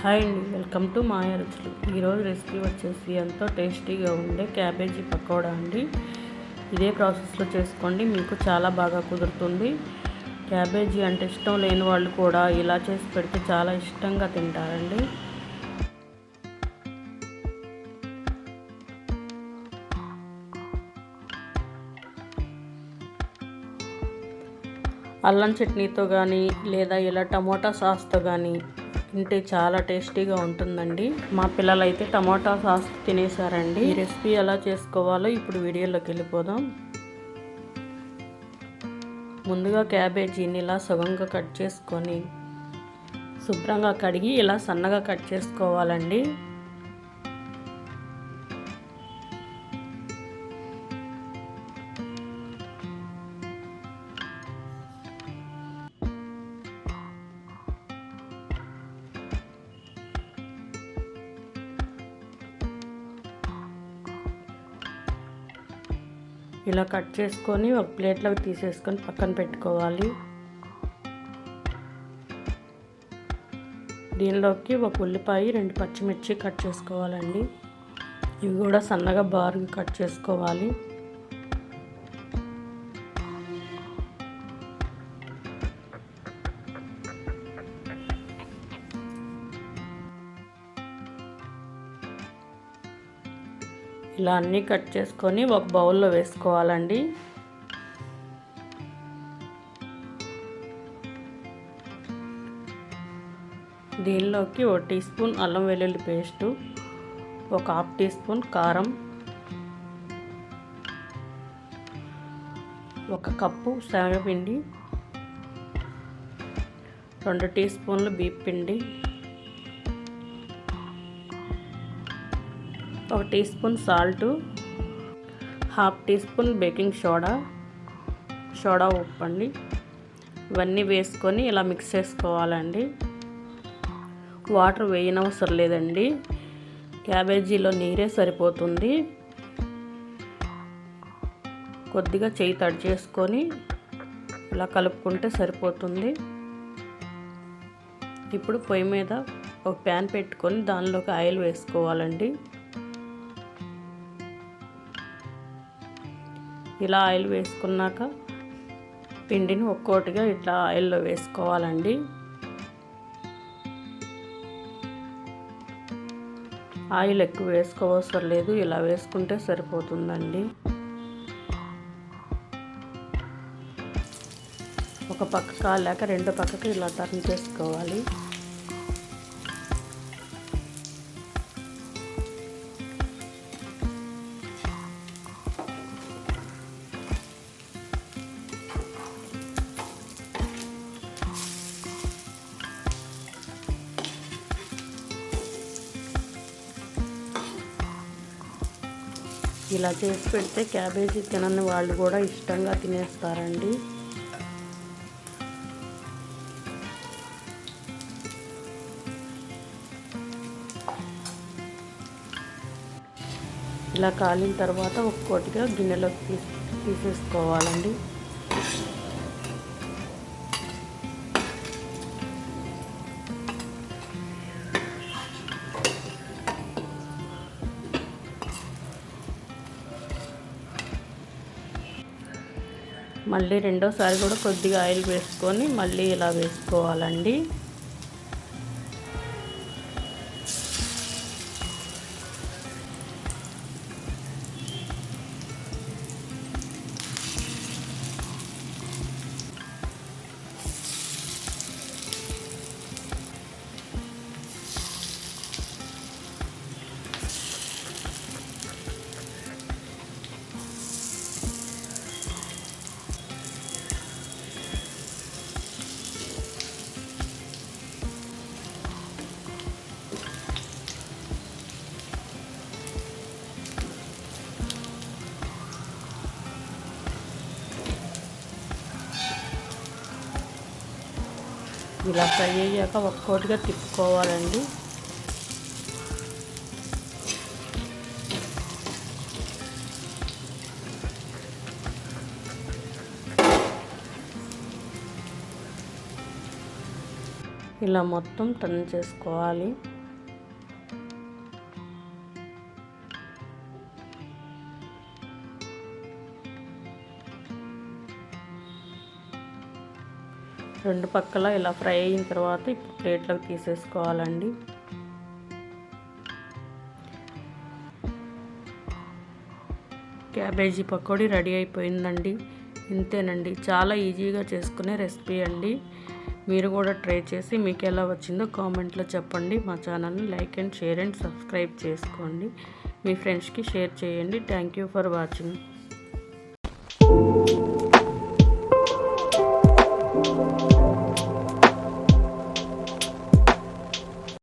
Hi అండి, welcome to మాయా రుచులు. ఈరోజు రెసిపీ వచ్చేసి ఎంతో టేస్టీగా ఉండే క్యాబేజీ పకోడా అండి. ఇదే ప్రాసెస్లో చేసుకోండి, మీకు చాలా బాగా కుదురుతుంది. క్యాబేజీ అంటే ఇష్టం లేని వాళ్ళు కూడా ఇలా చేసి పెడితే చాలా ఇష్టంగా తింటారండి. అల్లం చట్నీతో కానీ లేదా ఇలా టమోటా సాస్తో కానీ తింటే చాలా టేస్టీగా ఉంటుందండి. మా పిల్లలు అయితే టమోటా సాస్ తినేసారండి. ఈ రెసిపీ ఎలా చేసుకోవాలో ఇప్పుడు వీడియోలోకి వెళ్ళిపోదాం. ముందుగా క్యాబేజీని ఇలా సగంగా కట్ చేసుకొని శుభ్రంగా కడిగి ఇలా సన్నగా కట్ చేసుకోవాలండి. ఇలా కట్ చేసుకొని ఒక ప్లేట్లోకి తీసేసుకొని పక్కన పెట్టుకోవాలి. దీనిలోకి ఒక ఉల్లిపాయ, 2 పచ్చిమిర్చి కట్ చేసుకోవాలండి. ఇవి కూడా సన్నగా బారుగా కట్ చేసుకోవాలి. ఇలా అన్నీ కట్ చేసుకొని ఒక బౌల్లో వేసుకోవాలండి. దీనిలోకి 1 టీ స్పూన్ అల్లం వెల్లుల్లి పేస్టు, ఒక 1/2 టీ స్పూన్ కారం, 1 కప్పు శనగపిండి, 2 టీ స్పూన్లు బియ్యం పిండి, 1 teaspoon salt, 1/2 teaspoon baking soda ఉప్పు అండి. ఇవన్నీ వేసుకొని ఇలా మిక్స్ చేసుకోవాలండి. వాటర్ వేయనవసరం లేదండి, క్యాబేజీలో నీరే సరిపోతుంది. కొద్దిగా చేయి తడి చేసుకొని ఇలా కలుపుకుంటే సరిపోతుంది. ఇప్పుడు పొయ్యి మీద ఒక ప్యాన్ పెట్టుకొని దానిలోకి ఆయిల్ వేసుకోవాలండి. ఇలా ఆయిల్ వేసుకున్నాక పిండిని ఒక్కొక్కటిగా ఇట్లా ఆయిల్లో వేసుకోవాలండి. ఆయిల్ ఎక్కువ వేసుకోవసరం లేదు, ఇలా వేసుకుంటే సరిపోతుందండి. ఒక పక్క కాలాక రెండో పక్కకి ఇలా టర్న్ చేసుకోవాలి. ఇలా చేసి పెడితే క్యాబేజీ తినని వాళ్ళు కూడా ఇష్టంగా తినేస్తారండి. ఇలా కాలిన తర్వాత ఒక్కొక్కటిగా గిన్నెలోకి తీసేసుకోవాలండి. మళ్ళీ రెండోసారి కూడా కొద్దిగా ఆయిల్ వేసుకొని మళ్ళీ ఇలా వేసుకోవాలండి. ఇలా ఫ్రై అయ్యాక ఒక్కొక్కటిగా తిప్పుకోవాలండి. ఇలా మొత్తం టర్న్ చేసుకోవాలి. రెండు పక్కల ఇలా ఫ్రై అయిన తర్వాత ఇప్పుడు ప్లేట్లోకి తీసేసుకోవాలండి. క్యాబేజీ పకోడీ రెడీ అయిపోయిందండి. ఇంతేనండి, చాలా ఈజీగా చేసుకునే రెసిపీ అండి. మీరు కూడా ట్రై చేసి మీకు ఎలా వచ్చిందో కామెంట్లో చెప్పండి. మా ఛానల్ని like and share and subscribe చేసుకోండి. మీ ఫ్రెండ్స్కి షేర్ చేయండి. Thank you for watching.